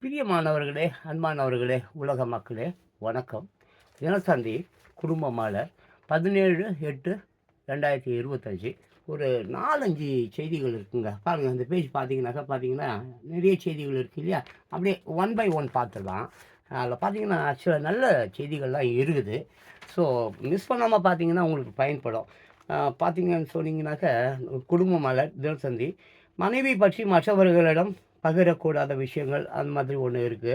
பிரியமானவர்களே, அன்பானவர்களே, உலக மக்களே, வணக்கம். தினத்தந்தி குடும்ப மலர் 17/8/2025 ஒரு 4, 5 செய்திகள் இருக்குங்க. பாருங்க அந்த பேஜ் பார்த்தீங்கன்னா, நிறைய செய்திகள் இருக்கு இல்லையா? அப்படியே ஒன் பை ஒன் பார்த்துடலாம். அதில பார்த்தீங்கன்னா, சில நல்ல செய்திகள்லாம் இருக்குது. ஸோ மிஸ் பண்ணாம பார்த்தீங்கன்னா, உங்களுக்கு பயன்படும். பார்த்தீங்கன்னு சொன்னீங்கன்னாக்க, குடும்ப மலர், தினத்தந்தி, மனைவி பற்றி மற்றவர்களிடம் பகிரக்கூடாத விஷயங்கள் அந்த மாதிரி ஒண்ணு இருக்கு.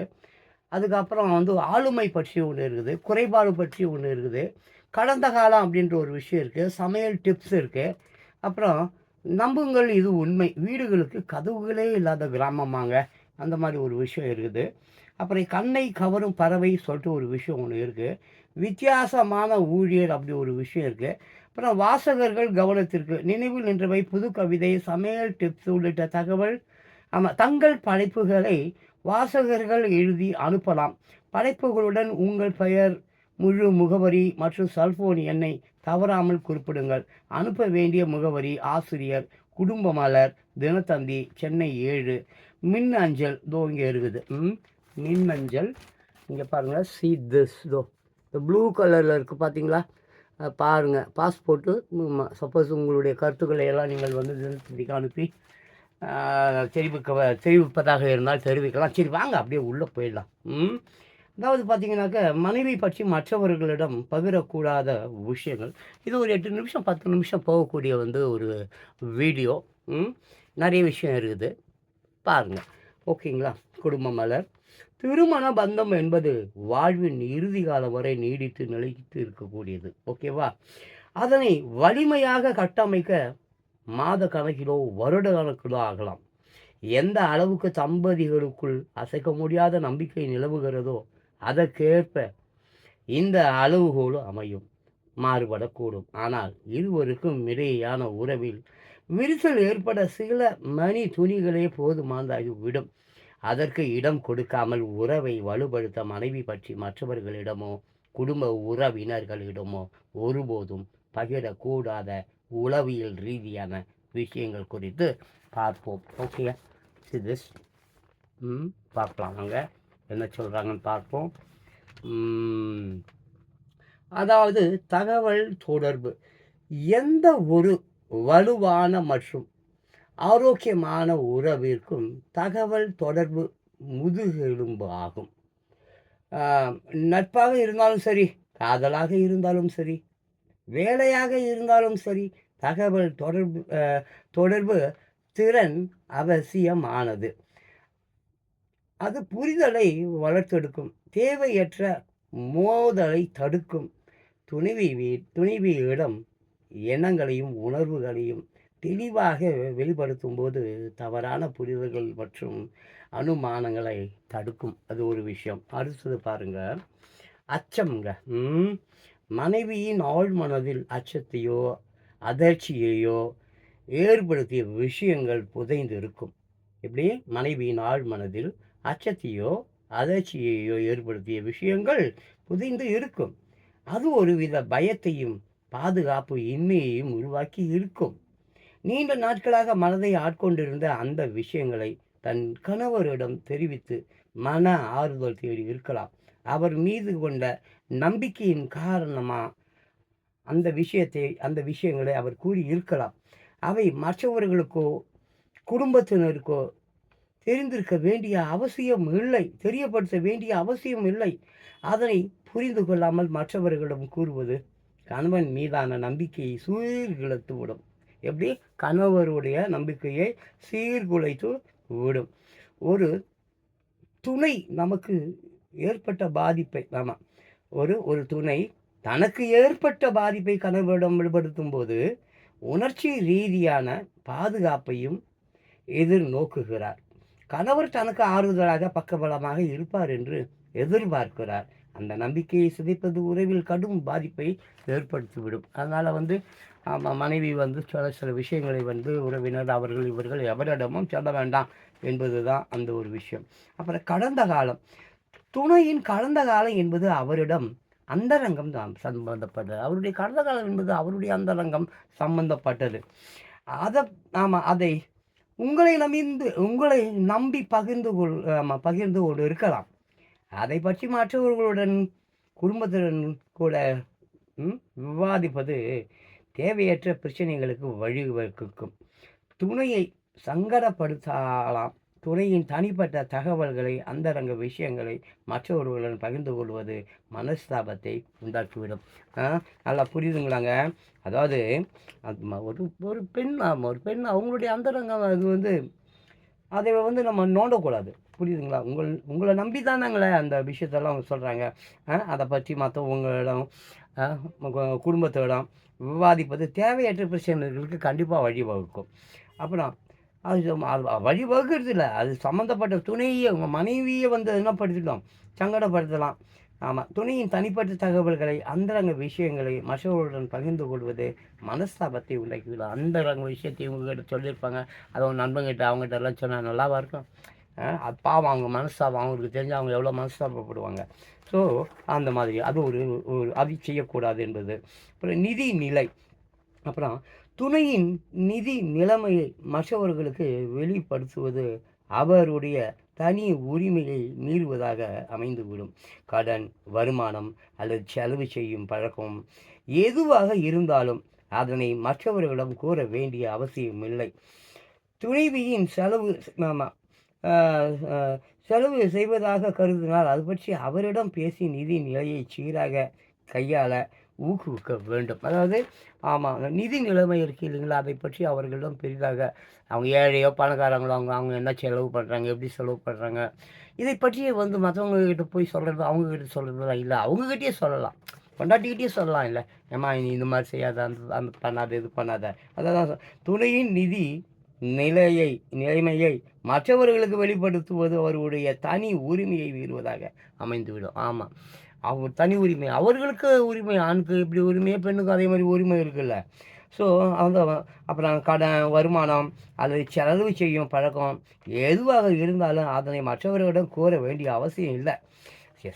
அதுக்கப்புறம் ஆளுமை பற்றி ஒண்ணு இருக்குது. குறைபாடு பற்றி ஒண்ணு இருக்குது. கடந்த காலம் அப்படின்ற ஒரு விஷயம் இருக்கு. சமையல் டிப்ஸ் இருக்கு. அப்புறம் நம்புங்கள் இது உண்மை. வீடுகளுக்கு கதவுகளே இல்லாத கிராமமாங்க. அந்த மாரி ஒரு விஷயம் இருக்குது. அப்புறம் கண்ணை கவரும் பறவை சொல்லிட்டு ஒரு விஷயம் ஒண்ணு இருக்கு. வித்தியாசமான ஊழியர் அப்படி ஒரு விஷயம் இருக்கு. அப்புறம் வாசகர்கள் கவனத்திற்கு நினைவில் நின்றவை புது கவிதை, சமையல் டிப்ஸ் உள்ளிட்ட தகவல். ஆமா. தங்கள் படைப்புகளை வாசகர்கள் எழுதி அனுப்பலாம். படைப்புகளுடன் உங்கள் பெயர், முழு முகவரி மற்றும் செல்போன் எண்ணை தவறாமல் குறிப்பிடுங்கள். அனுப்ப வேண்டிய முகவரி: ஆசிரியர், குடும்ப மலர், தினத்தந்தி, சென்னை 7. மின் அஞ்சல் இதோ இங்கே இருக்குது. மின்னஞ்சல் இங்கே பாருங்கள். சி திஸ் இதோ இந்த ப்ளூ கலரில் இருக்குது பார்த்தீங்களா? பாருங்கள். பாஸ்போர்ட்டு சப்போஸ் உங்களுடைய கருத்துக்களை எல்லாம் நீங்கள் தினத்தந்திக்கு அனுப்பி தெரிவிப்பதாக இருந்தால் தெரிவிக்கலாம். சரி வாங்க அப்படியே உள்ளே போயிடலாம். அதாவது பார்த்தீங்கன்னாக்க, மனைவி பற்றி மற்றவர்களிடம் பகிரக்கூடாத விஷயங்கள். இது ஒரு 8 நிமிஷம் 10 நிமிஷம் போகக்கூடிய ஒரு வீடியோ. நிறைய விஷயம் இருக்குது. பாருங்கள். ஓகேங்களா? குடும்ப மலர். திருமண பந்தம் என்பது வாழ்வின் இறுதி காலம் வரை நீடித்து நிலைத்து இருக்கக்கூடியது. ஓகேவா? அதனை வலிமையாக கட்டமைக்க மாத கணக்கிலோ வருட கணக்கிலோ ஆகலாம். எந்த அளவுக்கு தம்பதிகளுக்குள் அசைக்க முடியாத நம்பிக்கை நிலவுகிறதோ அதற்கேற்ப இந்த அளவுகோலும் அமையும். மாறுபடக்கூடும். ஆனால் இருவருக்கும் இடையேயான உறவில் விரிசல் ஏற்பட சில மணி துணிகளே போதுமானதாகிவிடும். அதற்கு இடம் கொடுக்காமல் உறவை வலுப்படுத்த மனைவி பற்றி மற்றவர்களிடமோ குடும்ப உறவினர்களிடமோ ஒருபோதும் பகிரக்கூடாத உளவியல் ரீதியான விஷயங்கள் குறித்து பார்ப்போம். ஓகே, திஸ் பார்க்கலாம். வாங்க என்ன சொல்கிறாங்கன்னு பார்ப்போம். அதாவது தகவல் தொடர்பு எந்த ஒரு வலுவான மற்றும் ஆரோக்கியமான உறவிற்கும் தகவல் தொடர்பு முதுகெலும்பு ஆகும். நட்பாக இருந்தாலும் சரி, காதலாக இருந்தாலும் சரி, வேலையாக இருந்தாலும் சரி, தகவல் தொடர்பு திறன் அவசியமானது. அது புரிதலை வளர்த்தெடுக்கும். தேவையற்ற மோதலை தடுக்கும். துணைவியிடம் எண்ணங்களையும் உணர்வுகளையும் தெளிவாக வெளிப்படுத்தும் போது தவறான புரிதல்கள் மற்றும் அனுமானங்களை தடுக்கும். அது ஒரு விஷயம். அடுத்தது பாருங்க, அச்சம்ங்க. மனைவியின் ஆழ் மனதில் அச்சத்தையோ அதிர்ச்சியையோ ஏற்படுத்திய விஷயங்கள் புதைந்து இருக்கும். எப்படி? மனைவியின் ஆழ் மனதில் அச்சத்தையோ அதிர்ச்சியையோ ஏற்படுத்திய விஷயங்கள் புதைந்து இருக்கும். அது ஒருவித பயத்தையும் பாதுகாப்பு இன்மையையும் உருவாக்கி இருக்கும். நீண்ட நாட்களாக மனதை ஆட்கொண்டிருந்த அந்த விஷயங்களை தன் கணவரிடம் தெரிவித்து மன ஆறுதல் தேடி இருக்கலாம். அவர் மீது கொண்ட நம்பிக்கையின் காரணமா அந்த விஷயங்களை அவர் கூறி இருக்கலாம். அவை மற்றவர்களுக்கோ குடும்பத்தினருக்கோ தெரிந்திருக்க வேண்டிய அவசியம் இல்லை, தெரியப்படுத்த வேண்டிய அவசியம் இல்லை. அதனை புரிந்து கொள்ளாமல் மற்றவர்களிடம் கூறுவது கணவன் மீதான நம்பிக்கையை சீர்குலைத்து விடும். எப்படி? கணவருடைய நம்பிக்கையை சீர்குலைத்து விடும். ஒரு துணை நமக்கு ஏற்பட்ட பாதிப்பை ஒரு துணை தனக்கு ஏற்பட்ட பாதிப்பை கணவரிடம் வெளிப்படுத்தும் போது உணர்ச்சி ரீதியான பாதுகாப்பையும் எதிர்நோக்குகிறார். கணவர் தனக்கு ஆறுதலாக பக்கபலமாக இருப்பார் என்று எதிர்பார்க்கிறார். அந்த நம்பிக்கையை சிதைப்பது உறவில் கடும் பாதிப்பை ஏற்படுத்திவிடும். அதனால் மனைவி சில விஷயங்களை உறவினர் அவர்கள் இவர்கள் எவரிடமும் சொல்ல வேண்டாம் என்பது தான் அந்த ஒரு விஷயம். அப்புறம் கடந்த காலம். துணையின் கடந்த காலம் என்பது அவரிடம் அந்தரங்கம் தான் சம்பந்தப்பட்டது. அவருடைய கடந்த காலம் என்பது அவருடைய அந்தரங்கம் சம்பந்தப்பட்டது. அதை உங்களை நம்பி பகிர்ந்து கொண்டு இருக்கலாம். அதை பற்றி மற்றவர்களுடன், குடும்பத்துடன் கூட விவாதிப்பது தேவையற்ற பிரச்சனைகளுக்கு வழிவகுக்கும். துணையை சங்கடப்படுத்தலாம். துணையின் தனிப்பட்ட தகவல்களை, அந்தரங்க விஷயங்களை மற்றவர்களுடன் பகிர்ந்து கொள்வது மனஸ்தாபத்தை உண்டாக்கிவிடும். நல்லா புரியுதுங்களாங்க? அதாவது ஒரு ஒரு பெண் ஒரு பெண் அவங்களுடைய அந்தரங்கம் அது அதை நம்ம நோண்டக்கூடாது. புரியுதுங்களா? உங்களை நம்பி தானங்களே அந்த விஷயத்தெல்லாம் அவங்க சொல்கிறாங்க. அதை பற்றி மற்றவங்களிடம், குடும்பத்திடம் விவாதிப்பது தேவையற்ற பிரச்சனைகளுக்கு கண்டிப்பாக வழிவகுக்கும். அப்புறம் அது வழிவகுக்கிறது இல்லை, அது சம்மந்தப்பட்ட துணையை, உங்கள் மனைவியை என்ன படுத்திட்டோம், சங்கடப்படுத்தலாம். ஆமாம், துணையின் தனிப்பட்ட தகவல்களை, அந்தரங்க விஷயங்களை மற்றவர்களுடன் பகிர்ந்து கொள்வது மனஸ்தாபத்தை உண்டாக்கிவிடும். அந்தரங்க விஷயத்தை இவங்ககிட்ட சொல்லியிருப்பாங்க, அதை அவங்க நண்பங்கிட்ட அவங்ககிட்ட எல்லாம் சொன்னால் நல்லாவா இருக்கும்? அது பாவம், அவங்க மனஸ்தாபம் அவங்களுக்கு தெரிஞ்சு அவங்க எவ்வளோ மனஸ்தாபப்படுவாங்க. ஸோ அந்த மாதிரி அது அது செய்யக்கூடாது என்பது. அப்புறம் நிதி நிலை. அப்புறம் துணையின் நிதி நிலைமையை மற்றவர்களுக்கு வெளிப்படுத்துவது அவருடைய தனி உரிமையை மீறுவதாக அமைந்துவிடும். கடன், வருமானம் அல்லது செலவு செய்யும் பழக்கம் எதுவாக இருந்தாலும் அதனை மற்றவர்களிடம் கூற வேண்டிய அவசியமில்லை. துணைவியின் செலவு செய்வதாக கருதினால் அது பற்றி அவரிடம் பேசி நிதி நிலையை சீராக கையாள ஊக்குவிக்க வேண்டும். அதாவது நிதி நிலைமை இருக்குது இல்லைங்களா, அதை பற்றி அவர்களிடம் பெரிதாக, அவங்க ஏழையோ பணக்காரங்களோ, அவங்க என்ன செலவு பண்ணுறாங்க, எப்படி செலவு பண்ணுறாங்க, இதை பற்றியே மற்றவங்கக்கிட்ட போய் சொல்கிறது, அவங்கக்கிட்ட சொல்கிறதுலாம் இல்லை, அவங்கக்கிட்டே சொல்லலாம். பொண்டாட்டிக்கிட்டே சொல்லலாம். இல்லை, ஏம்மா நீ இந்த மாதிரி செய்யாத, அந்த பண்ணாத, இது பண்ணாத. அதான் துணையின் நிதி நிலைமையை மற்றவர்களுக்கு வெளிப்படுத்துவது அவருடைய தனி உரிமையை மீறுவதாக அமைந்துவிடும். ஆமாம், அவங்க தனி உரிமை, அவர்களுக்கு உரிமை, ஆணுக்கு எப்படி உரிமையோ பெண்ணுக்கு அதே மாதிரி உரிமை இருக்குல்ல. ஸோ அப்புறம் கடன், வருமானம் அல்லது செலவு செய்யும் பழக்கம் எதுவாக இருந்தாலும் அதனை மற்றவர்களிடம் கூற வேண்டிய அவசியம் இல்லை.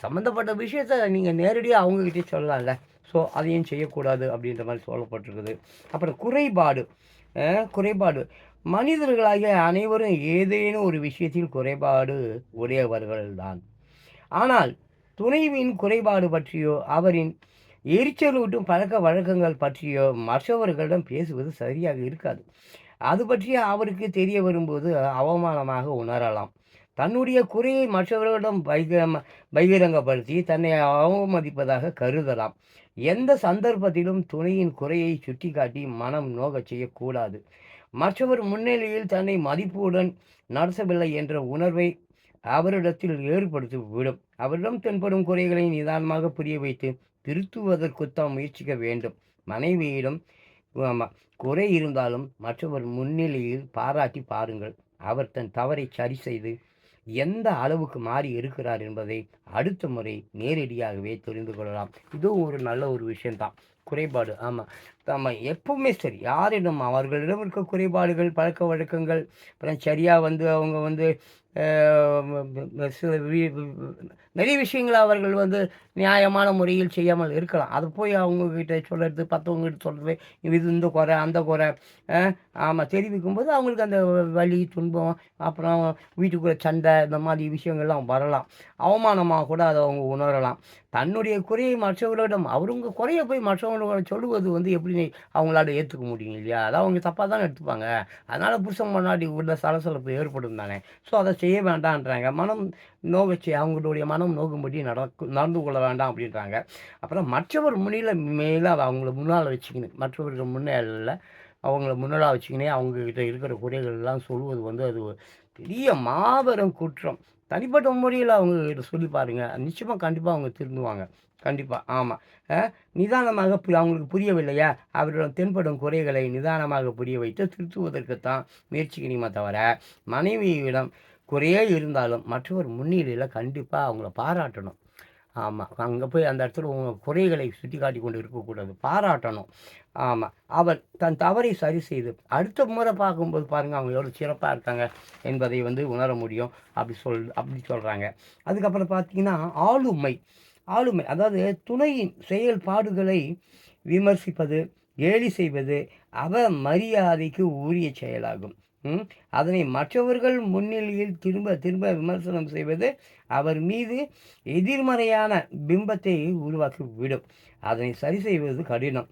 சம்மந்தப்பட்ட விஷயத்தை நீங்கள் நேரடியாக அவங்கக்கிட்டே சொல்லலாம்ல. ஸோ அதையும் செய்யக்கூடாது அப்படின்ற மாதிரி சொல்லப்பட்டிருக்குது. அப்புறம் குறைபாடு மனிதர்களாகிய அனைவரும் ஏதேனும் ஒரு விஷயத்தில் குறைபாடு உடையவர்கள்தான். ஆனால் துணைவின் குறைபாடு பற்றியோ அவரின் எரிச்சலூட்டும் பழக்க வழக்கங்கள் பற்றியோ மற்றவர்களிடம் பேசுவது சரியாக இருக்காது. அது பற்றி அவருக்கு தெரிய வரும்போது அவமானமாக உணரலாம். தன்னுடைய குறையை மற்றவர்களிடம் பகிரங்கப்படுத்தி தன்னை அவமதிப்பதாக கருதலாம். எந்த சந்தர்ப்பத்திலும் துணையின் குறையை சுட்டிக்காட்டி மனம் நோகச் செய்யக்கூடாது. மற்றவர் முன்னிலையில் தன்னை மதிப்புடன் நடத்தவில்லை என்ற உணர்வை அவரிடத்தில் ஏற்படுத்திவிடும். அவரிடம் தென்படும் குறைகளை நிதானமாக புரிய வைத்து திருத்துவதற்குத்தான் முயற்சிக்க வேண்டும். மனைவியிடம் குறை இருந்தாலும் மற்றவர் முன்னிலையில் பாராட்டி பாருங்கள். அவர் தன் தவறை சரி செய்து எந்த அளவுக்கு மாறி இருக்கிறார் என்பதை அடுத்த முறை நேரடியாகவே தெரிந்து கொள்ளலாம். இதுவும் ஒரு நல்ல ஒரு விஷயம்தான். குறைபாடு எப்பவுமே சரி, யாரிடம் அவர்களிடம் இருக்க குறைபாடுகள், பழக்க வழக்கங்கள், அப்புறம் சரியாக அவங்க சில நிறைய விஷயங்களை அவர்கள் நியாயமான முறையில் செய்யாமல் இருக்கலாம். அதை போய் அவங்கக்கிட்ட சொல்கிறது, மற்றவங்ககிட்ட சொல்கிறது, இது இந்த குறை அந்த குறை தெரிவிக்கும்போது அவங்களுக்கு அந்த வலி, துன்பம், அப்புறம் வீட்டுக்குள்ளே சண்டை, இந்த மாதிரி விஷயங்கள்லாம் வரலாம். அவமானமாக கூட அதை அவங்க உணரலாம். தன்னுடைய குறையை மற்றவர்களிடம், அவருங்க குறையை போய் மற்றவங்களோட சொல்லுவது எப்படி அவங்களால ஏற்றுக்க முடியும் இல்லையா? அதை அவங்க தப்பாக தானே எடுத்துப்பாங்க. அதனால் புருஷன் முன்னாடி உள்ள சலசலப்பு ஏற்படும் தானே. ஸோ அதை செய்ய வேண்டான்றாங்க. மனம் நோகச்சி, அவங்களுடைய மனம் நோகும்படி நடந்து கொள்ள வேண்டாம் அப்படின்றாங்க. அப்புறம் மற்றவர் மேலே அவங்கள முன்னால் வச்சுக்கணும். மற்றவர்கள் முன்னிலையில் அவங்கள முன்னலாக வச்சுக்கினே அவங்கக்கிட்ட இருக்கிற குறைகள்லாம் சொல்வது அது பெரிய மாபெரும் குற்றம். தனிப்பட்ட முறையில் அவங்கக்கிட்ட சொல்லி பாருங்கள், நிச்சயமாக கண்டிப்பாக அவங்க திருந்துவாங்க. கண்டிப்பாக நிதானமாக அவங்களுக்கு புரியவில்லையா, அவரிடம் தென்படும் குறைகளை நிதானமாக புரிய வைத்து திருத்துவதற்குத்தான் முயற்சிக்கணுமே தவிர, மனைவியிடம் குறையே இருந்தாலும் மற்றவர் முன்னிலையில் கண்டிப்பாக அவங்கள பாராட்டணும். அங்கே போய் அந்த இடத்துல உங்கள் குறைகளை சுட்டி காட்டி கொண்டு இருக்கக்கூடாது, பாராட்டணும். அவர் தன் தவறை சரி செய்து அடுத்த முறை பார்க்கும்போது பாருங்கள் அவங்க எவ்வளோ சிறப்பாக இருக்காங்க என்பதை உணர முடியும். அப்படி சொல்கிறாங்க. அதுக்கப்புறம் பார்த்தீங்கன்னா ஆளுமை, அதாவது துணையின் செயல்பாடுகளை விமர்சிப்பது, கேலி செய்வது அவமரியாதைக்கு உரிய செயலாகும். அதனை மற்றவர்கள் முன்னிலையில் திரும்ப திரும்ப விமர்சனம் செய்வது அவர் மீது எதிர்மறையான பிம்பத்தை உருவாக்கிவிடும். அதனை சரி செய்வது கடினம்.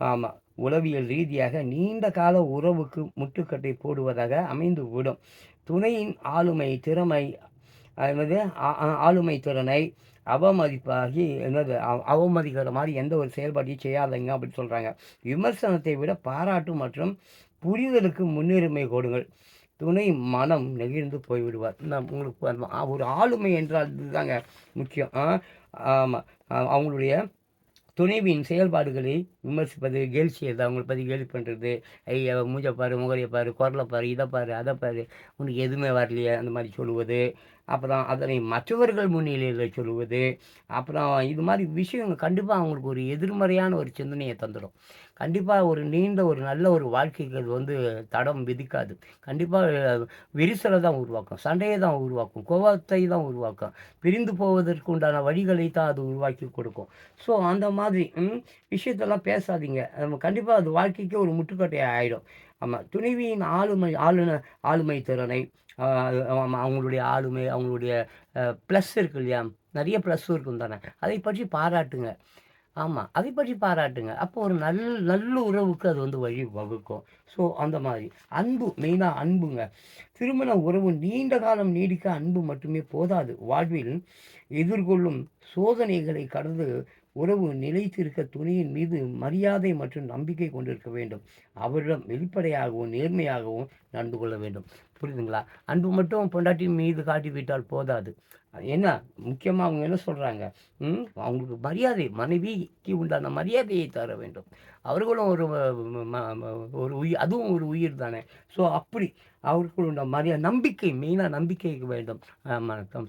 ஆமாம், உளவியல் ரீதியாக நீண்ட கால உறவுக்கு முட்டுக்கட்டை போடுவதாக அமைந்து விடும். துணையின் ஆளுமை திறமை என்னது ஆளுமை திறனை அவமதிப்பாகி என்னது அவமதிக்கிற மாதிரி எந்த ஒரு செயல்பாட்டையும் செய்யாதீங்க அப்படின்னு சொல்கிறாங்க. விமர்சனத்தை விட பாராட்டு மற்றும் புரிதலுக்கு முன்னுரிமை கொடுங்கள். துணை மனம் நெகிழ்ந்து போய்விடுவார். உங்களுக்கு ஒரு ஆளுமை என்றால் இதுதாங்க முக்கியம். ஆமாம், அவங்களுடைய துணைவியின் செயல்பாடுகளை விமர்சிப்பது, கேலி செய்யறது, அவங்கள பற்றி கேலி பண்ணுறது, ஐயா மூஞ்ச பாரு, முகரையை பாரு, குரலை பாரு, இதை பாரு, அதை பாரு, உனக்கு எதுவுமே வரலையே அந்த மாதிரி சொல்லுவது. அப்புறம் அதனை மற்றவர்கள் முன்னிலையில் சொல்லுவது. அப்புறம் இது மாதிரி விஷயங்கள் கண்டிப்பாக அவங்களுக்கு ஒரு எதிர்மறையான ஒரு சிந்தனையை தந்துடும். கண்டிப்பாக ஒரு நீண்ட ஒரு நல்ல ஒரு வாழ்க்கைக்கு அது வந்து தடம் விதிக்காது. கண்டிப்பாக விரிசலை தான் உருவாக்கும், சண்டையை தான் உருவாக்கும், கோபத்தை தான் உருவாக்கும், பிரிந்து போவதற்கு உண்டான வழிகளை தான் அது உருவாக்கி கொடுக்கும். ஸோ அந்த மாதிரி விஷயத்தெல்லாம் பேசாதீங்க. கண்டிப்பாக அது வாழ்க்கைக்கு ஒரு முட்டுக்கட்டையாக ஆகிடும். ஆமாம், துணைவியின் ஆளுமை திறனை, அவங்களுடைய ஆளுமை, அவங்களுடைய ப்ளஸ் இருக்கு இல்லையா, நிறைய ப்ளஸ்ஸும் இருக்கும் தானே, அதை பற்றி பாராட்டுங்க. ஆமாம், அதை பற்றி பாராட்டுங்க. அப்போ ஒரு நல்ல உறவுக்கு அது வந்து வழி வகுக்கும். ஸோ அந்த மாதிரி அன்பு, மெயினாக அன்புங்க. திருமண உறவு நீண்ட காலம் நீடிக்க அன்பு மட்டுமே போதாது. வாழ்வில் எதிர்கொள்ளும் சோதனைகளை கடந்து உறவு நிலைத்திருக்க துணையின் மீது மரியாதை மற்றும் நம்பிக்கை கொண்டிருக்க வேண்டும். அவரிடம் வெளிப்படையாகவும் நேர்மையாகவும் நடந்து கொள்ள வேண்டும். புரியுதுங்களா? அன்பு மட்டும் பொண்டாட்டி மீது காட்டிவிட்டால் போதாது. என்ன முக்கியமாக அவங்க என்ன சொல்கிறாங்க, அவங்களுக்கு மரியாதை, மனைவிக்கு உண்டான மரியாதையை தர வேண்டும். அவர்களும் ஒரு உயிர், அதுவும் ஒரு உயிர் தானே. ஸோ அப்படி அவர்களுக்கு உண்டான மரியாதை, நம்பிக்கை, மெயினாக நம்பிக்கைக்கு வேண்டும்.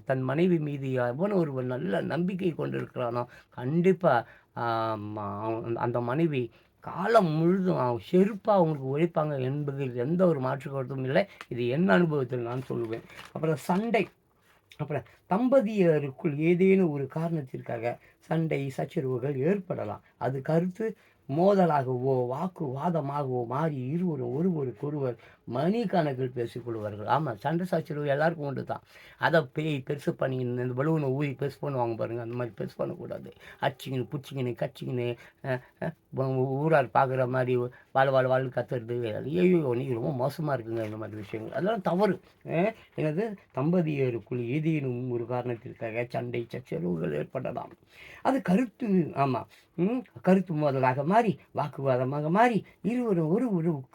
தன் மனைவி மீது எவன் ஒருவன் நல்ல நம்பிக்கை கொண்டிருக்கிறானோ கண்டிப்பாக அந்த மனைவி காலம் முழுதும் செருப்பாக அவங்களுக்கு உழைப்பாங்க என்பதில் எந்த ஒரு மாற்று கருத்தும் இல்லை. இது என் அனுபவத்தில் நான் சொல்லுவேன். அப்புறம் சண்டை. அப்புறம் தம்பதியருக்குள் ஏதேனும் ஒரு காரணத்திற்காக சண்டை சச்சரவுகள் ஏற்படலாம். அது கருத்து மோதலாகவோ வாக்குவாதமாகவோ மாறி இருவரும் ஒருவருக்கொருவர் மணிக்கணக்கில் பேசிக்கொள்வார்கள். ஆமாம், சண்டை சச்சரவு எல்லாருக்கும் உண்டு தான். அதை பெருசு பண்ணி இந்த பலூனை ஊதி பெருசு பண்ணுவாங்க பாருங்கள், அந்த மாதிரி பெருசு பண்ணக்கூடாது. அடிச்சிக்கின்னு பிடிச்சிக்கின்னு கச்சிக்கின்னு ஊரார் பார்க்குற மாதிரி வாழ் கத்துறது, ஐயோ நீங்கள் ரொம்ப மோசமாக இருக்குங்க இந்த மாதிரி விஷயங்கள், அதெல்லாம் தவறு. எனது தம்பதியருக்குள் ஏதேனும் ஒரு காரணத்திற்காக சண்டை சச்சரவுகள் ஏற்படலாம். அது கருத்து, ஆமாம், கருத்து மோதலாக மாறி வாக்குவாதமாக மாறி இருவரும்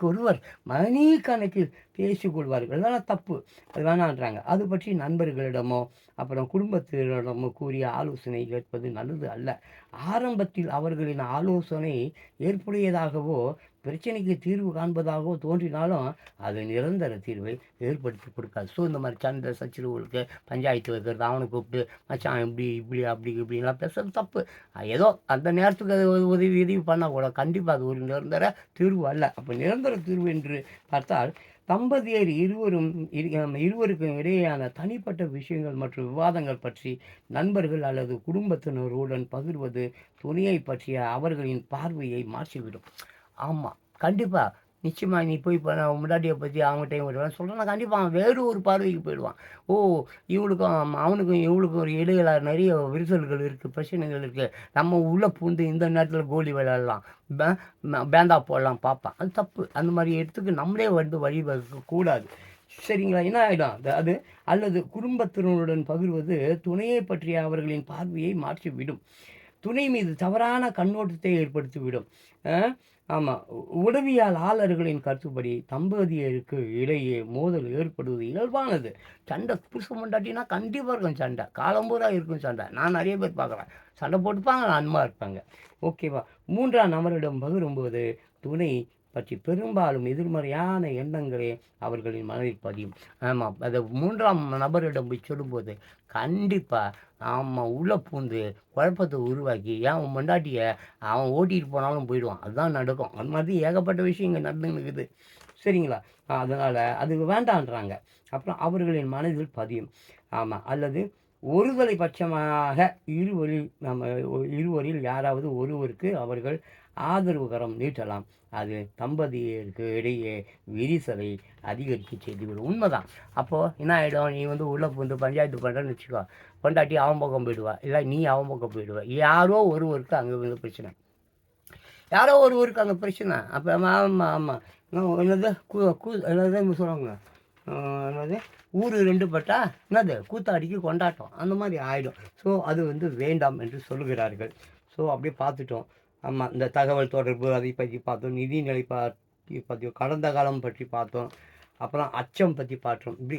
ஒருவர் மணிக்கணக்கில் பேசிக்கொள்வார்கள். அதெல்லாம் தப்பு, அது வேணான்றாங்க. அது பற்றி நண்பர்களிடமோ அப்புறம் குடும்பத்தினரிடமோ கூறிய ஆலோசனை கேட்பது நல்லது அல்ல. ஆரம்பத்தில் அவர்களின் ஆலோசனை ஏற்புடையதாகவோ பிரச்சனைக்கு தீர்வு காண்பதாகவோ தோன்றினாலும் அது நிரந்தர தீர்வை ஏற்படுத்தி கொடுக்காது. ஸோ இந்த மாதிரி சண்டை சச்சரவுகளுக்கு பஞ்சாயத்து வைக்கிறது, அவனை கூப்பிட்டு மச்சான் இப்படி அப்படி இப்படிலாம் பேசுறது தப்பு. ஏதோ அந்த நேரத்துக்கு அது உதவி பண்ணால் கூட கண்டிப்பாக அது ஒரு நிரந்தர தீர்வு அல்ல. அப்போ நிரந்தர தீர்வு என்று பார்த்தால் தம்பதியர் இருவருக்கும் இடையேயான தனிப்பட்ட விஷயங்கள் மற்றும் விவாதங்கள் பற்றி நண்பர்கள் அல்லது குடும்பத்தினருடன் பகிர்வது துணையை பற்றிய அவர்களின் பார்வையை மாற்றிவிடும். ஆமாம், கண்டிப்பாக நிச்சயமாக நீ போய் இப்போ நான் முன்னாடியை பற்றி அவங்ககிட்டையும் விடுவேன் சொல்கிறேன்னா கண்டிப்பாக அவன் வேறு ஒரு பார்வைக்கு போயிடுவான். ஓ, இவனுக்கும் அவனுக்கும் இவளுக்கும் ஒரு இடையில நிறைய விரிசல்கள் இருக்குது, பிரச்சனைகள் இருக்குது, நம்ம உள்ளே பூந்து இந்த நேரத்தில் கோலி விளையாடலாம், பேந்தா போடலாம் பார்ப்பான். அது தப்பு. அந்த மாதிரி இடத்துக்கு நம்மளே வந்து வழிவகுக்கக்கூடாது. சரிங்களா? என்ன ஆகிடும் அது? அல்லது குடும்பத்தினருடன் பகிர்வது துணையை பற்றிய அவர்களின் பார்வையை மாற்றிவிடும். துணை மீது தவறான கண்ணோட்டத்தை ஏற்படுத்திவிடும். ஆமாம், உளவியலாளர்களின் கருத்துப்படி தம்பதியருக்கு இடையே மோதல் ஏற்படுவது இயல்பானது. சண்டை புருஷன் பொண்டாட்டினா கண்டிப்பாக இருக்கும், சண்டை காலம்பூரா இருக்கும் சண்டை. நான் நிறைய பேர் பார்க்குறேன், சண்டை போட்டுப்பாங்க, அன்பாக இருப்பாங்க. ஓகேவா? மூன்றாம் நபரிடம் பகிரும்போது துணை பற்றி பெரும்பாலும் எதிர்மறையான எண்ணங்களே அவர்களின் மனதில் பதியும். ஆமாம், அதை மூன்றாம் நபரிடம் போய் சொல்லும்போது கண்டிப்பாக ஆமாம் உள்ளே பூந்து குழப்பத்தை உருவாக்கி அவன் பொண்டாட்டியை அவன் ஓட்டிகிட்டு போனாலும் போயிடுவான். அதுதான் நடக்கும். அது மாதிரி ஏகப்பட்ட விஷயம் இங்கே நடந்துன்னு. சரிங்களா? அதனால் அது வேண்டான்றாங்க. அப்புறம் அவர்களின் மனதில் பதியும். ஆமாம், அல்லது ஒருதலை பட்சமாக இருவரில் யாராவது ஒருவருக்கு அவர்கள் ஆதரவு கரம் நீட்டலாம். அது தம்பதியருக்கு இடையே விரிசலை அதிகரிக்க செய்துவிடும். உண்மைதான். அப்போது என்ன ஆகிடும், நீ வந்து உள்ளே வந்து பஞ்சாயத்து பண்ணுறேன்னு வச்சுக்கோ, பொண்டாட்டி அவன் பக்கம் போயிடுவா, இல்லை நீ அவன் பக்கம் போயிடுவா. யாரோ ஒருவருக்கு அங்கே வந்து பிரச்சனை, யாரோ ஒருவருக்கு அங்கே பிரச்சனை. அப்போ ஆமாம் ஆமாம் என்னது என்னது சொல்லுவாங்க, என்னது ஊர் ரெண்டு பட்டா என்னது கூத்தாடிக்கு கொண்டாட்டம், அந்த மாதிரி ஆகிடும். ஸோ அது வந்து வேண்டாம் என்று சொல்லுகிறார்கள். ஸோ அப்படியே பார்த்துட்டோம். ஆமாம், இந்த தகவல் தொடர்பு அதை பற்றி பார்த்தோம், நிதிநிலை பார்த்தோம், கடந்த காலம் பற்றி பார்த்தோம், அப்புறம் அச்சம் பற்றி பார்த்தோம். இப்படி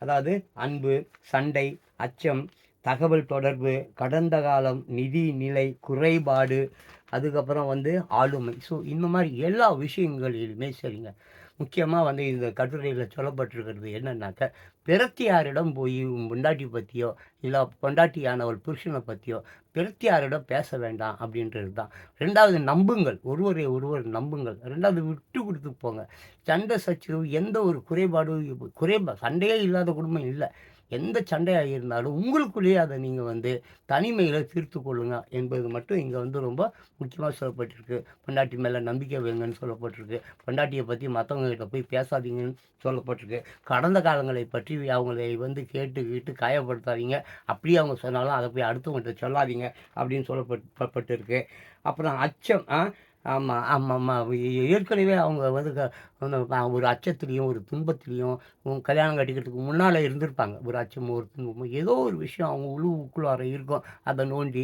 அதாவது அன்பு, சண்டை, அச்சம், தகவல் தொடர்பு, கடந்த காலம், நிதி நிலை, குறைபாடு, அதுக்கப்புறம் வந்து ஆளுமை. ஸோ இந்த மாதிரி எல்லா விஷயங்களிலுமே சரிங்க. முக்கியமாக வந்து இந்த கட்டுரையில் சொல்லப்பட்டிருக்கிறது என்னன்னாக்க, பிரத்தியாரிடம் போய் பொண்டாட்டி பற்றியோ இல்லை பொண்டாட்டியானவள் புருஷனை பற்றியோ பிரத்தியாரிடம் பேச வேண்டாம் அப்படின்றது தான். ரெண்டாவது, நம்புங்கள், ஒருவரை ஒருவர் நம்புங்கள். ரெண்டாவது, விட்டு கொடுத்து போங்க. சண்டை சச்சரவு எந்த ஒரு சண்டையே இல்லாத குடும்பம் இல்லை. எந்த சண்டையாக இருந்தாலும் உங்களுக்குள்ளேயே அதை நீங்கள் வந்து தனிமையில் தீர்த்து கொள்ளுங்க என்பது மட்டும் இங்கே வந்து ரொம்ப முக்கியமாக சொல்லப்பட்டிருக்கு. பொண்டாட்டி மேலே நம்பிக்கை வைங்கன்னு சொல்லப்பட்டிருக்கு. பொண்டாட்டியை பற்றி மற்றவங்ககிட்ட போய் பேசாதீங்கன்னு சொல்லப்பட்டிருக்கு. கடந்த காலங்களை பற்றி அவங்களை வந்து கேட்டு காயப்படுத்தாதீங்க. அப்படியே அவங்க சொன்னாலும் அதை போய் அடுத்தவங்கள்ட்ட சொல்லாதீங்க அப்படின்னு சொல்லப்பட்டிருக்கு. அப்புறம் அச்சம், ஆமாம் ஆமாம்மா, ஏற்கனவே அவங்க வந்து ஒரு அச்சத்துலேயும் ஒரு துன்பத்துலேயும் கல்யாணம் கட்டிக்கிறதுக்கு முன்னால் இருந்திருப்பாங்க. ஒரு அச்சமோ ஒரு துன்பமோ ஏதோ ஒரு விஷயம் அவங்க உள்ளுக்குள்ளார இருக்கும். அதை நோண்டி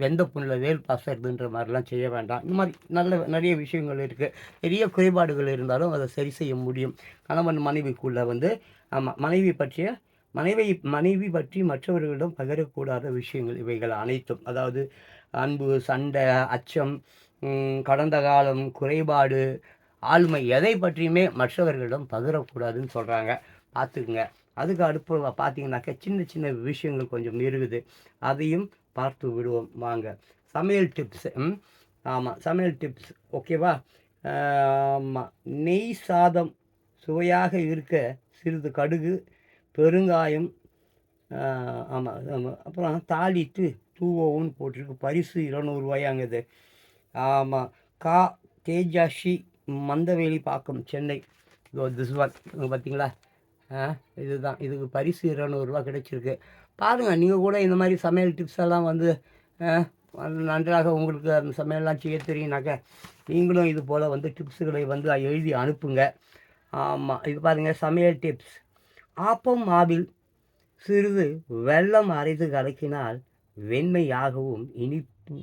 வெந்த புண்ணில் வேல் பாசறதுன்ற மாதிரிலாம் செய்ய வேண்டாம். இந்த மாதிரி நிறைய விஷயங்கள் இருக்குது. பெரிய குறைபாடுகள் இருந்தாலும் அதை சரி செய்ய முடியும். கணவன் மனைவிக்குள்ளே வந்து ஆமாம், மனைவி பற்றி மற்றவர்களிடம் பகிரக்கூடாத விஷயங்கள் இவைகள் அனைத்தும். அதாவது அன்பு, சண்டை, அச்சம், கடந்த காலம், குறைபாடு, ஆளுமை, எதை பற்றியுமே மற்றவர்களிடம் பகிரக்கூடாதுன்னு சொல்கிறாங்க. பார்த்துக்குங்க. அதுக்கு அடுப்பு பார்த்தீங்கன்னாக்கா சின்ன சின்ன விஷயங்கள் கொஞ்சம் இருக்குது. அதையும் பார்த்து விடுவோம் வாங்க. சமையல் டிப்ஸு. ஆமாம், சமையல் டிப்ஸ் ஓகேவா? ஆமாம், நெய் சாதம் சுவையாக இருக்க சிறிது கடுகு, பெருங்காயம், ஆமாம் ஆமாம், அப்புறம் தாளித்து தூவவுன்னு போட்டிருக்கு. பரிசு ரூ. 200 ஆமாம். கா தேஜாஷி, மந்தவேலி பாக்கம், சென்னை. திஸ் ஒன் பார்த்தீங்களா? இதுதான், இதுக்கு பரிசு ரூ. 200 கிடைச்சிருக்கு. பாருங்கள், நீங்கள் கூட இந்த மாதிரி சமையல் டிப்ஸ் எல்லாம் வந்து நன்றாக உங்களுக்கு அந்த சமையல்லாம் செய்ய தெரியுனாக்கா நீங்களும் இது போல் வந்து டிப்ஸுகளை வந்து எழுதி அனுப்புங்க. ஆமாம், இது பாருங்கள், சமையல் டிப்ஸ். ஆப்பம் மாவில் சிறிது வெல்லம் அரைத்து கலக்கினால் வெண்மையாகவும் இனிப்பு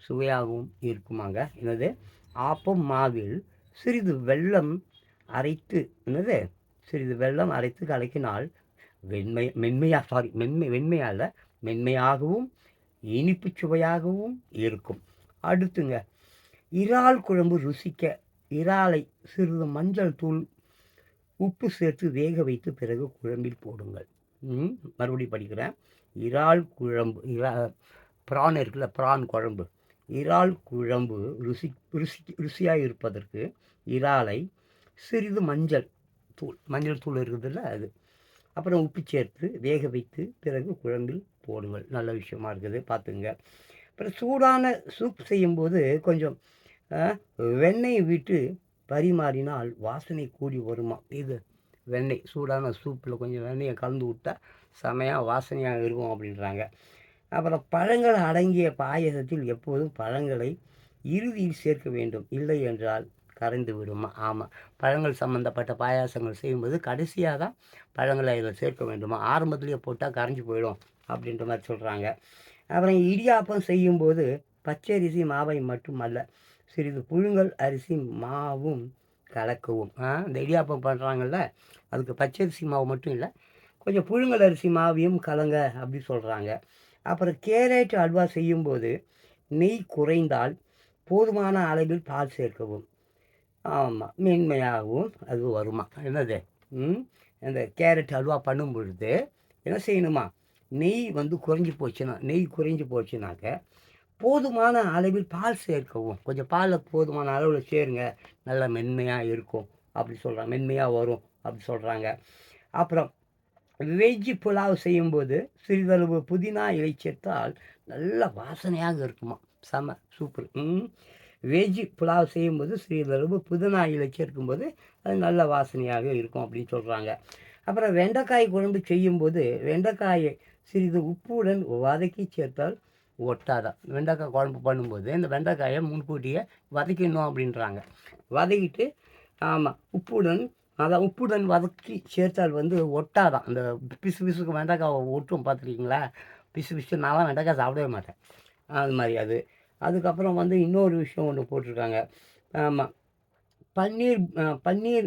சுவையாகவும் இருக்குமாங்க. என்னது? ஆப்பம் மாவில் சிறிது வெல்லம் அரைத்து கலக்கினால் மென்மையாகவும் இனிப்பு சுவையாகவும் இருக்கும். அடுத்துங்க, இறால் குழம்பு ருசிக்க இறாலை சிறிது மஞ்சள் தூள், உப்பு சேர்த்து வேக வைத்து பிறகு குழம்பில் போடுங்கள். மறுபடியும் படிக்கிறேன். இறால் குழம்பு, ப்ரான் இருக்குல்ல, ப்ரான் குழம்பு, இறால் குழம்பு ருசியாக இருப்பதற்கு இறாலை சிறிது மஞ்சள் தூள் இருக்குதுல்ல அது, அப்புறம் உப்பு சேர்த்து வேக வைத்து பிறகு குழம்பில் போடுங்கள். நல்ல விஷயமா இருக்குது, பார்த்துங்க. அப்புறம் சூடான சூப் செய்யும்போது கொஞ்சம் வெண்ணெய் விட்டு பரிமாறினால் வாசனை கூடி வருமா. இது வெண்ணெய், சூடான சூப்பில் கொஞ்சம் வெண்ணெயை கலந்து விட்டால் செமையாக வாசனையாக இருக்கும் அப்படின்றாங்க. அப்புறம் பழங்கள் அடங்கிய பாயசத்தில் எப்போதும் பழங்களை இறுதியில் சேர்க்க வேண்டும், இல்லை என்றால் கரைந்து விடுமா. ஆமாம், பழங்கள் சம்மந்தப்பட்ட பாயாசங்கள் செய்யும்போது கடைசியாக தான் பழங்களை இதில் சேர்க்க வேண்டுமா. ஆரம்பத்துலேயே போட்டால் கரைஞ்சி போயிடும் அப்படின்ற மாதிரி சொல்கிறாங்க. அப்புறம் இடியாப்பம் செய்யும்போது பச்சரிசி மாவை மட்டுமல்ல, சிறிது புழுங்கல் அரிசி மாவும் கலக்கவும். இந்த இடியாப்பம் பண்ணுறாங்கல்ல, அதுக்கு பச்சரிசி மாவு மட்டும் இல்லை, கொஞ்சம் புழுங்கல் அரிசி மாவையும் கலங்க அப்படி சொல்கிறாங்க. அப்புறம் கேரட் அல்வா செய்யும்போது நெய் குறைந்தால் போதுமான அளவில் பால் சேர்க்கவும். ஆமாம், மென்மையாகவும் அது வருமா. என்னது? இந்த கேரட் அல்வா பண்ணும் பொழுது என்ன செய்யணுமா, நெய் வந்து குறைஞ்சி போச்சுனாக்க போதுமான அளவில் பால் சேர்க்கவும். கொஞ்சம் பாலை போதுமான அளவில் சேருங்க, நல்லா மென்மையாக இருக்கும் அப்படி சொல்கிறாங்க, மென்மையாக வரும் அப்படி சொல்கிறாங்க. அப்புறம் வெஜ்ஜு புலாவ் செய்யும்போது சிறிதளவு புதினா இலை சேர்த்தால் நல்ல வாசனையாக இருக்குமா. செம சூப்பர். வெஜ் புலாவ் செய்யும்போது சிறிதளவு புதினா இலை சேர்க்கும்போது அது நல்ல வாசனையாக இருக்கும் அப்படின்னு சொல்கிறாங்க. அப்புறம் வெண்டைக்காய் குழம்பு செய்யும்போது வெண்டைக்காயை சிறிது உப்புடன் வதக்கி சேர்த்தால் ஒட்டாதான். வெண்டைக்காய் குழம்பு பண்ணும்போது இந்த வெண்டைக்காயை முன்கூட்டியே வதக்கிடணும் அப்படின்றாங்க. வதக்கிட்டு ஆமாம் உப்புடன் வதக்கி சேர்த்தால் வந்து ஒட்டாதான். அந்த பிசு பிசுக்கு வெண்டைக்காய் ஒட்டும் பார்த்துருக்கீங்களா? பிசு பிசு நான்லாம் வெண்டைக்காய் சாப்பிடவே மாட்டேன். அது மாதிரி அது. அதுக்கப்புறம் வந்து இன்னொரு விஷயம் ஒன்று போட்டிருக்காங்க. ஆமாம். பன்னீர்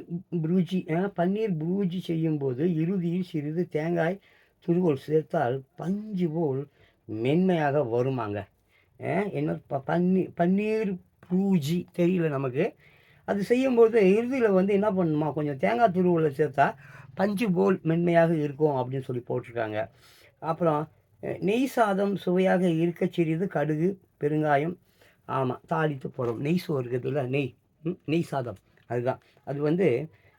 புரூஜி செய்யும்போது இறுதியில் சிறிது தேங்காய் துருவல் சேர்த்தால் பஞ்சு போல் மென்மையாக வருமாங்க. என்ன பன்னீர் பூஜி தெரியல நமக்கு. அது செய்யும்போது இறுதியில் வந்து என்ன பண்ணணுமா, கொஞ்சம் தேங்காய் துருவலை சேர்த்தா பஞ்சு போல் மென்மையாக இருக்கும் அப்படின்னு சொல்லி போட்டிருக்காங்க. அப்புறம் நெய் சாதம் சுவையாக இருக்க சிறிது கடுகு பெருங்காயம் தாளித்து போடும். நெய் சோறு இருக்குதுல்ல, நெய் சாதம் அதுதான். அது வந்து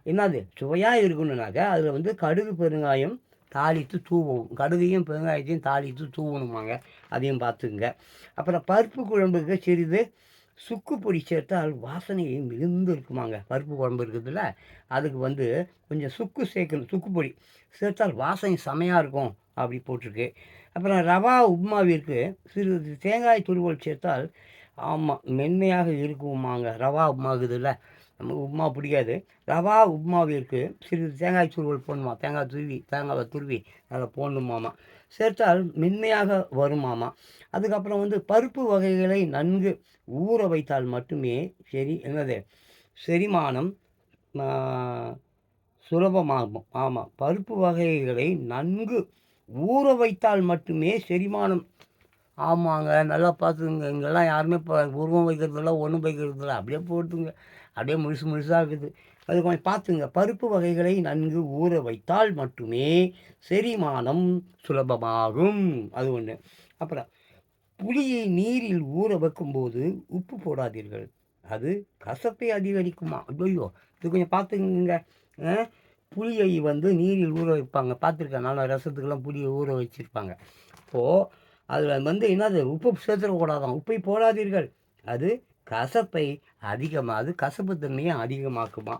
என்னது சுவையாக இருக்கணுன்னாக்கா அதில் வந்து கடுகு பெருங்காயம் தாளித்து தூவணும். கடுகையும் பெருங்காயத்தையும் தாளித்து தூவணுமாங்க. அதையும் பார்த்துக்குங்க. அப்புறம் பருப்பு குழம்புக்கு சிறிது சுக்கு பொடி சேர்த்தால் வாசனையை மிகுந்து இருக்குமாங்க. பருப்பு குழம்பு இருக்குதுல்ல, அதுக்கு வந்து கொஞ்சம் சுக்கு சேர்க்கணும். சுக்கு பொடி சேர்த்தால் வாசனை செமையாக இருக்கும் அப்படி போட்டிருக்கு. அப்புறம் ரவா உப்மாவிற்கு சிறிது தேங்காய் துருவல் சேர்த்தால் மென்மையாக இருக்குமாங்க. ரவா உப்மா இருக்குதுல்ல, நமக்கு உப்மா பிடிக்காது. ரவா உப்மாவிற்கு சிறிது தேங்காய் துருவல் போடணுமா. தேங்காவை துருவி அதில் போடணுமாமா. சேர்த்தால் மென்மையாக வருமாமா. அதுக்கப்புறம் வந்து பருப்பு வகைகளை நன்கு ஊற வைத்தால் மட்டுமே செரிமானம் சுலபமாகும். பருப்பு வகைகளை நன்கு ஊற வைத்தால் மட்டுமே செரிமானம். ஆமாங்க, நல்லா பார்த்துக்குங்க. இங்கெல்லாம் யாருமே இப்போ உருவம் வைக்கிறதில்ல, ஒன்றும் வைக்கிறதில்ல. அப்படியே போட்டுங்க, அப்படியே முழுசாக இருக்குது. அது கொஞ்சம் பார்த்துங்க. பருப்பு வகைகளை நன்கு ஊற வைத்தால் மட்டுமே செரிமானம் சுலபமாகும். அது ஒன்று. அப்புறம் புளியை நீரில் ஊற வைக்கும்போது உப்பு போடாதீர்கள், அது கசப்பை அதிகரிக்குமா. ஐயோ, இது கொஞ்சம் பார்த்துக்குங்க. புளியை வந்து நீரில் ஊற வைப்பாங்க, பார்த்துருக்கேன் நான். ரசத்துக்கெல்லாம் புளியை ஊற வச்சுருப்பாங்க. அப்போது அதில் வந்து என்னது உப்பு சேர்த்துடக்கூடாதான். உப்பை போடாதீர்கள், அது கசப்பை அது கசப்பு தன்மையை அதிகமாக்குமா.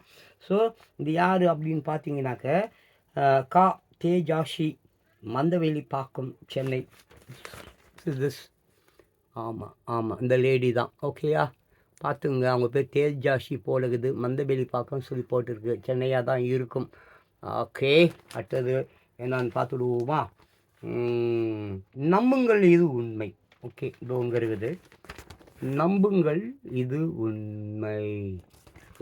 ஸோ இது யார் அப்படின்னு பார்த்தீங்கன்னாக்க கா தேஜாஷி, மந்தவெளிப்பாக்கம், சென்னை. திஸ் ஆமாம் இந்த லேடி தான். ஓகேயா, பார்த்துங்க. அவங்க பேர் தேஜாஷி போலகுது. மந்தவெளிப்பாக்கம் சொல்லி போட்டிருக்கு. சென்னையாக தான் இருக்கும். ஓகே, அடுத்தது என்னான்னு பார்த்துடுவோமா. நம்புங்கள் இது உண்மை. ஓகே, இதோங்க இருக்குது. நம்புங்கள் இது உண்மை.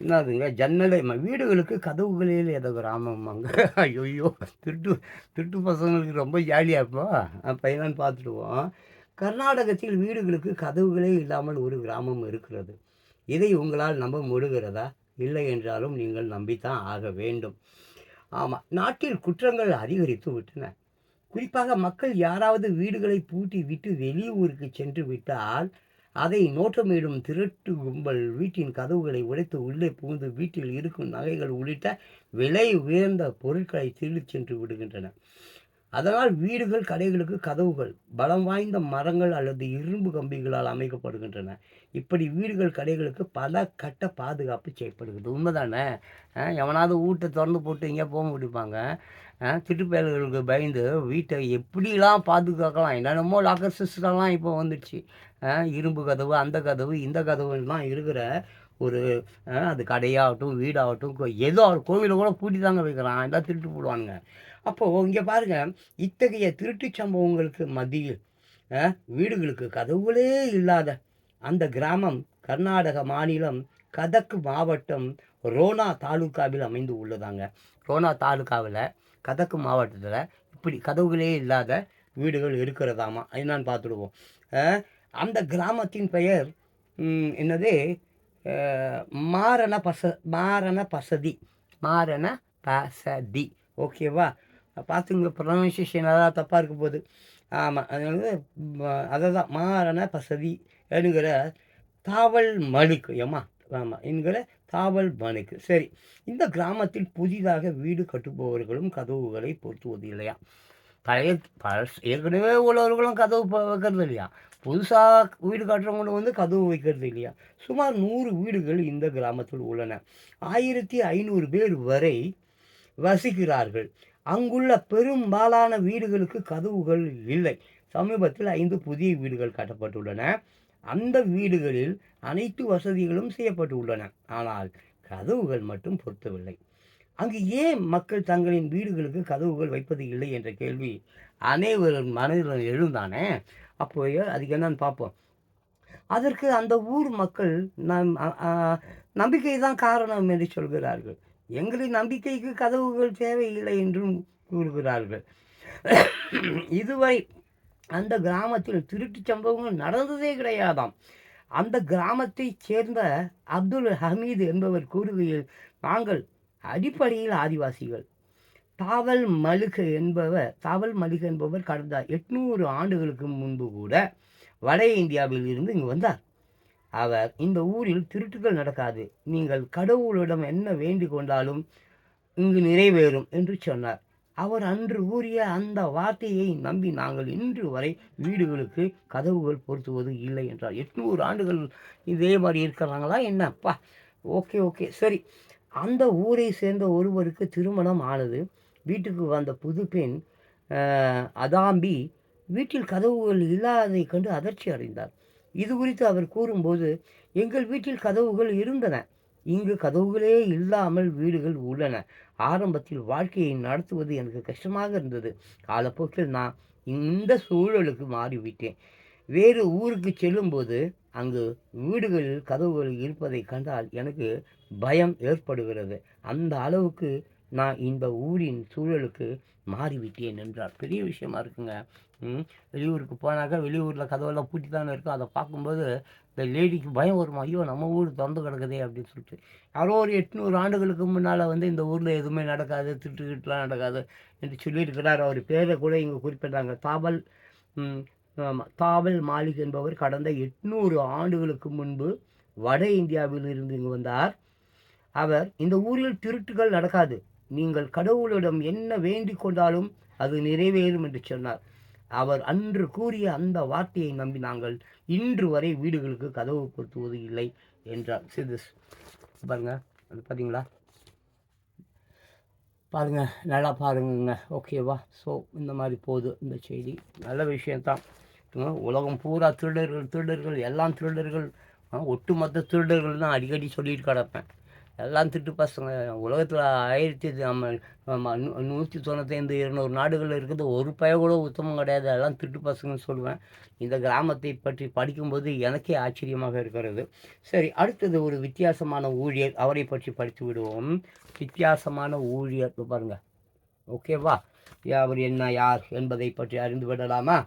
என்னதுங்க, ஜன்னலை வீடுகளுக்கு கதவுகளில் ஏதோ கிராமமாங்க. ஐயோ, திருட்டு பசங்களுக்கு ரொம்ப ஜாலியாக இப்போ. அப்போ என்னன்னு பார்த்துடுவோம். கர்நாடகத்தில் வீடுகளுக்கு கதவுகளே இல்லாமல் ஒரு கிராமம் இருக்கிறது. இதை உங்களால் நம்ப முடிகிறதா? இல்லை என்றாலும் நீங்கள் நம்பித்தான் ஆக வேண்டும். நாட்டில் குற்றங்கள் அதிகரித்து விட்டன. குறிப்பாக மக்கள் யாராவது வீடுகளை பூட்டி விட்டு வெளியூருக்கு சென்று விட்டால் அதை நோட்டமிடும் திருட்டு கும்பல் வீட்டின் கதவுகளை உடைத்து உள்ளே புகுந்து வீட்டில் இருக்கும் நகைகள் உள்ளிட்ட விலை உயர்ந்த பொருட்களை திருடி சென்று விடுகின்றன. அதனால் வீடுகள் கடைகளுக்கு கதவுகள் பலம் வாய்ந்த மரங்கள் அல்லது இரும்பு கம்பிகளால் அமைக்கப்படுகின்றன. இப்படி வீடுகள் கடைகளுக்கு பல கட்ட பாதுகாப்பு செய்யப்படுகிறது. உண்மைதானே? எவனாவது வீட்டை திறந்து போட்டு இங்கே போக முடிப்பாங்க? திருப்பயல்களுக்கு பயந்து வீட்டை எப்படிலாம் பாதுகாக்கலாம். என்னென்னமோ லாக்கர் சிஸ்டம்லாம் இப்போ வந்துடுச்சு. இரும்பு கதவு, அந்த கதவு, இந்த கதவுலாம் இருக்கிற ஒரு அது கடையாகட்டும் வீடாகட்டும் ஏதோ கோவிலை கூட பூட்டி தாங்க வைக்கிறான். எல்லாம் திருட்டு போடுவானுங்க. அப்போது இங்கே பாருங்கள், இத்தகைய திருட்டு சம்பவங்களுக்கு மத்தியில் வீடுகளுக்கு கதவுகளே இல்லாத அந்த கிராமம் கர்நாடக மாநிலம் கதக் மாவட்டம் ரோனா தாலுக்காவில் அமைந்து உள்ளதாங்க. ரோனா தாலுக்காவில் கதக் மாவட்டத்தில் இப்படி கதவுகளே இல்லாத வீடுகள் இருக்கிறதாமா. என்னன்னு பார்த்துடுவோம். அந்த கிராமத்தின் பெயர் என்னது, மாரண பசதி. ஓகேவா, பார்த்துங்க. ப்ரொனன்சியேஷன் அதாவது தப்பாக இருக்க போகுது. அதனால அதை தான் மாரண பசதி என்கிற தாவல் மணிக்கு என்கிற தாவல் மணிக்கு. சரி, இந்த கிராமத்தில் புதிதாக வீடு கட்டுபவர்களும் கதவுகளை பொருத்துவது இல்லையா. ஏற்கனவே உள்ளவர்களும் கதவு வைக்கிறது இல்லையா. புதுசாக வீடு கட்டுறவங்க வந்து கதவு வைக்கிறது இல்லையா? சுமார் 100 வீடுகள் இந்த கிராமத்தில் உள்ளன. 1500 பேர் வரை வசிக்கிறார்கள். அங்குள்ள பெரும்பாலான வீடுகளுக்கு கதவுகள் இல்லை. சமீபத்தில் 5 புதிய வீடுகள் கட்டப்பட்டுள்ளன. அந்த வீடுகளில் அனைத்து வசதிகளும் செய்யப்பட்டுள்ளன. ஆனால் கதவுகள் மட்டும் பொருத்தவில்லை. அங்கு ஏன் மக்கள் தங்களின் வீடுகளுக்கு கதவுகள் வைப்பது இல்லை என்ற கேள்வி அனைவரின் மனதிலும் எழுந்தானே. அப்போ அதுக்கு என்னன்னு பார்ப்போம். அதற்கு அந்த ஊர் மக்கள் நம்பிக்கை தான் காரணம் என்று சொல்கிறார்கள். எங்களின் நம்பிக்கைக்கு கதவுகள் தேவையில்லை என்றும் கூறுகிறார்கள். இதுவரை அந்த கிராமத்தில் திருட்டுச் சம்பவங்கள் நடந்ததே கிடையாதாம். அந்த கிராமத்தைச் சேர்ந்த அப்துல் ஹமீது என்பவர் கூறுகையில், நாங்கள் அடிப்படையில் ஆதிவாசிகள். தாவல் மலிக் என்பவர் கடந்த 800 ஆண்டுகளுக்கு முன்பு கூட வட இந்தியாவில் இருந்து இங்கு வந்தார். அவர் இந்த ஊரில் திருட்டுகள் நடக்காது, நீங்கள் கடவுளிடம் என்ன வேண்டிக் கொண்டாலும் இங்கு நிறைவேறும் என்று சொன்னார். அவர் அன்று கூறிய அந்த வார்த்தையை நம்பி நாங்கள் இன்று வரை வீடுகளுக்கு கதவுகள் பொருத்துவது இல்லை என்றார். 800 ஆண்டுகள் இதே மாதிரி இருக்கிறாங்களா என்னப்பா? ஓகே சரி. அந்த ஊரை சேர்ந்த ஒருவருக்கு திருமணம் ஆனது. வீட்டுக்கு வந்த புது பெண் அதாம்பி வீட்டில் கதவுகள் இல்லாததை கண்டு அதிர்ச்சி அடைந்தார். இது குறித்து அவர் கூறும்போது, எங்கள் வீட்டில் கதவுகள் இருந்தன, இங்கு கதவுகளே இல்லாமல் வீடுகள் உள்ளன. ஆரம்பத்தில் வாழ்க்கையை நடத்துவது எனக்கு கஷ்டமாக இருந்தது. காலப்போக்கில் நான் இந்த சூழலுக்கு மாறிவிட்டேன். வேறு ஊருக்கு செல்லும்போது அங்கு வீடுகளில் கதவுகள் இருப்பதை கண்டால் எனக்கு பயம் ஏற்படுகிறது. அந்த அளவுக்கு நான் இந்த ஊரின் சூழலுக்கு மாறிவிட்டேன் என்றார். பெரிய விஷயமா இருக்குங்க. வெளியூருக்கு போனாக்கா வெளியூரில் கதவெல்லாம் பூட்டி தானே இருக்கும். அதை பார்க்கும்போது இந்த லேடிக்கு பயம் வரும். ஐயோ, நம்ம ஊர் திறந்து கிடக்குதே அப்படின்னு சொல்லிட்டு. யாரோ ஒரு 800 ஆண்டுகளுக்கு முன்னால் வந்து இந்த ஊரில் எதுவுமே நடக்காது, திருட்டுலாம் நடக்காது என்று சொல்லியிருக்கிறார். அவர் பேரை கூட இங்கே குறிப்பிட்றாங்க. தாவல் மாலிக் என்பவர் கடந்த 800 ஆண்டுகளுக்கு முன்பு வட இந்தியாவில் இருந்து இங்கு வந்தார். அவர் இந்த ஊரில் திருட்டுகள் நடக்காது, நீங்கள் கடவுளிடம் என்ன வேண்டிக் கொண்டாலும் அது நிறைவேறும் என்று சொன்னார். அவர் அன்று கூறிய அந்த வார்த்தையை நம்பி நாங்கள் இன்று வரை வீடுகளுக்கு கதவு பொருத்துவது இல்லை என்றார். சிதிஸ் பாருங்க, அது பார்த்தீங்களா? பாருங்கள், நல்லா பாருங்க. ஓகேவா? ஸோ இந்த மாதிரி போகுது இந்த செய்தி. நல்ல விஷயந்தான். உலகம் பூரா திருடர்கள் எல்லாம் திருடர்கள், ஒட்டுமொத்த திருடர்கள் தான் அடிக்கடி சொல்லிட்டு கிடப்பேன். எல்லாம் திருட்டு பசங்க. உலகத்தில் 195 200 நாடுகள் இருக்குது, ஒரு பய கூட உத்தமம் கிடையாது, எல்லாம் திருட்டு பசங்கன்னு சொல்லுவேன். இந்த கிராமத்தை பற்றி படிக்கும்போது எனக்கே ஆச்சரியமாக இருக்கிறது. சரி, அடுத்தது ஒரு வித்தியாசமான ஊழியர், அவரை பற்றி படித்து விடுவோம். வித்தியாசமான ஊழியர் பாருங்கள். ஓகேவா? அவர் என்ன யார் என்பதை பற்றி அறிந்து விடலாமா?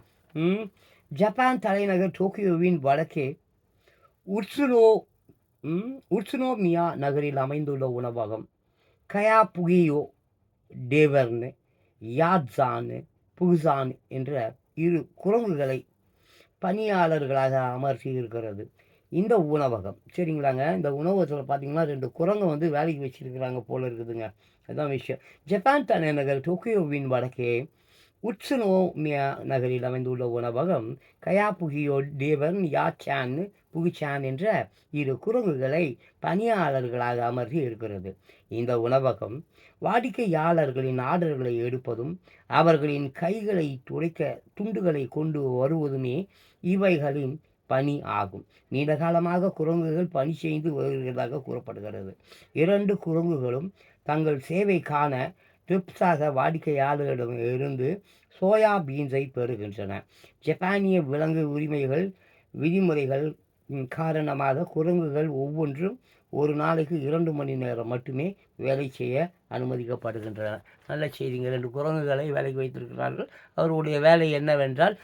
ஜப்பான் தலைநகர் டோக்கியோவின் வடக்கே உட்சுனோமியா நகரில் அமைந்துள்ள உணவகம் கயாபுகியோ டேவர்னு யாட்சானு புகுசான் என்ற 2 குரங்குகளை பணியாளர்களாக அமர்த்தி இருக்கிறது இந்த உணவகம். சரிங்களாங்க. இந்த உணவகத்தில் பார்த்தீங்கன்னா 2 குரங்கை வந்து வேலைக்கு வச்சுருக்கிறாங்க போல இருக்குதுங்க. அதுதான் விஷயம். ஜப்பான் தலைநகர் டோக்கியோவின் வடக்கே உட்சுனோமியா நகரில் அமைந்துள்ள உணவகம் கயாபுகியோ டேவர்ன் யாட்சான் புகுசான் என்ற 2 குரங்குகளை பணியாளர்களாக அமர்த்தி இருக்கிறது. இந்த உணவகம் வாடிக்கையாளர்களின் ஆர்டர்களை எடுப்பதும் அவர்களின் கைகளை துடைக்க துண்டுகளை கொண்டு வருவதுமே இவைகளின் பணி ஆகும். நீண்ட காலமாக குரங்குகள் பணி செய்து வருகிறதாக கூறப்படுகிறது. 2 குரங்குகளும் தங்கள் சேவைக்கான டிப்ஸாக வாடிக்கையாளர்களிடமிருந்து சோயா பீன்ஸை பெறுகின்றன. ஜப்பானிய விலங்கு உரிமைகள் விதிமுறைகள் காரணமாக குரங்குகள் ஒவ்வொன்றும் ஒரு நாளைக்கு 2 மணி நேரம் மட்டுமே வேலை செய்ய அனுமதிக்கப்படுகின்றன. நல்ல செய்திங்க. 2 குரங்குகளை வேலைக்கு வைத்திருக்கிறார்கள். அவருடைய வேலை என்னவென்றால்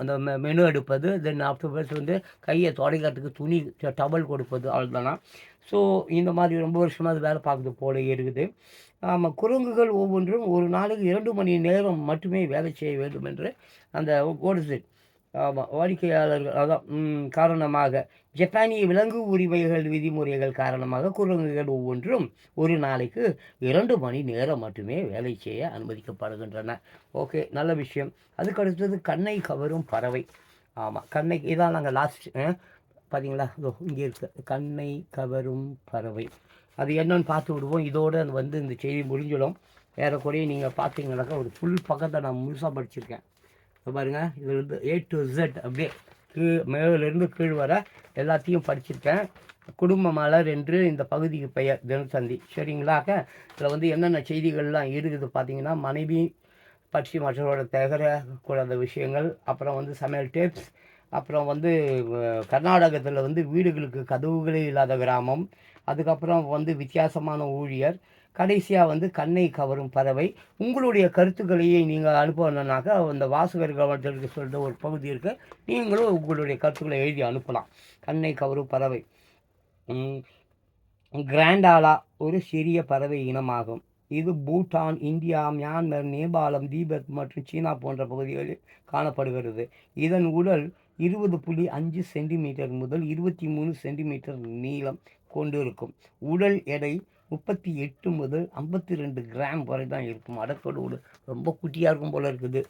அந்த மெனு எடுப்பது, தென் ஆஃப்டர்வர்ட்ஸ் வந்து கையை துடைக்கிறதுக்கு துணி டவல் கொடுப்பது, அவ்வளோதானா. ஸோ இந்த மாதிரி ரொம்ப வருஷமாக அது வேலை பார்க்குறது போல இருக்குது. ஆமாம், குரங்குகள் ஒவ்வொன்றும் ஒரு நாளைக்கு 2 மணி நேரம் மட்டுமே வேலை செய்ய வேண்டும் என்று அந்த ஓடுது. ஆமாம், வாடிக்கையாளர்கள் அதான் காரணமாக ஜப்பானிய விலங்கு உரிமைகள் விதிமுறைகள் காரணமாக குரங்குகள் ஒவ்வொன்றும் ஒரு நாளைக்கு 2 மணி நேரம் மட்டுமே வேலை செய்ய அனுமதிக்கப்படுகின்றன. ஓகே, நல்ல விஷயம். அதுக்கு அடுத்தது கண்ணை கவரும் பறவை. ஆமாம், கண்ணை இதான் நாங்கள் லாஸ்ட் பார்த்தீங்களா? இதோ இங்கே இருக்குது, கண்ணை கவரும் பறவை. அது என்னன்னு பார்த்து விடுவோம். இதோடு அது வந்து இந்த செய்தி முடிஞ்சிடும். ஏறக்குறைய நீங்கள் பார்த்தீங்கன்னாக்கா ஒரு ஃபுல் பக்கத்தை நான் முழுசாக படிச்சிருக்கேன். பாருங்கள், இது வந்து A to Z அப்படியே மேலேருந்து கீழ் வர எல்லாத்தையும் படிச்சிருக்கேன். குடும்ப மலர் என்று இந்த பகுதிக்கு பெயர் தினத்தந்தி. சரிங்களாக்க இதில் வந்து என்னென்ன செய்திகள்லாம் இருக்குது பார்த்தீங்கன்னா, மனைவி பற்றி மற்றவரோட தகரக்கூடாத விஷயங்கள், அப்புறம் வந்து சமையல் டிப்ஸ், அப்புறம் வந்து கர்நாடகத்தில் வந்து வீடுகளுக்கு கதவுகளே இல்லாத கிராமம், அதுக்கப்புறம் வந்து வித்தியாசமான ஊழியர், கடைசியாக வந்து கண்ணை கவரும் பறவை. உங்களுடைய கருத்துக்களையே நீங்கள் அனுப்பணுன்னாக்கா அந்த வாசகர் கவனத்திற்கு சொல்கிற ஒரு பகுதி இருக்குது. நீங்களும் உங்களுடைய கருத்துக்களை எழுதி அனுப்பலாம். கண்ணை கவரும் பறவை. கிராண்டாலா ஒரு சிறிய பறவை இனமாகும். இது பூட்டான், இந்தியா, மியான்மர், நேபாளம், தீபக் மற்றும் சீனா போன்ற பகுதிகளில் காணப்படுகிறது. இதன் உடல் 20.5 சென்டிமீட்டர் முதல் 23 சென்டிமீட்டர் நீளம் கொண்டிருக்கும். உடல் எடை 38 முதல் 52 கிராம் வரை தான் இருக்கும். அடக்கோடு ரொம்ப குட்டியாக இருக்கும் போல இருக்குது.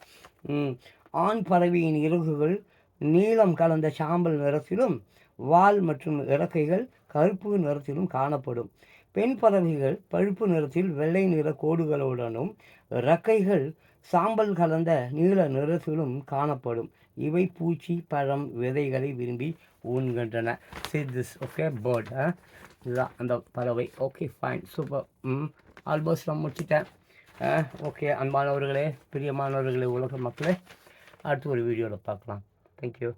ஆண் பறவையின் இறகுகள் நீலம் கலந்த சாம்பல் நிறத்திலும், வால் மற்றும் இறக்கைகள் கருப்பு நிறத்திலும் காணப்படும். பெண் பறவைகள் பழுப்பு நிறத்தில் வெள்ளை நிற கோடுகளுடனும், இறக்கைகள் சாம்பல் கலந்த நீல நிறத்திலும் காணப்படும். இவை பூச்சி, பழம், விதைகளை விரும்பி உண்கின்றன. See this, okay, bird. இதுதான் அந்த பறவை. Okay, fine, super. ஆல்மோஸ்ட் நான் முடிச்சிட்டேன். ஓகே, அன்பானவர்களே, பிரியமானவர்களே, உலக மக்களே, அடுத்து ஒரு வீடியோவில் பார்க்கலாம். தேங்க்யூ.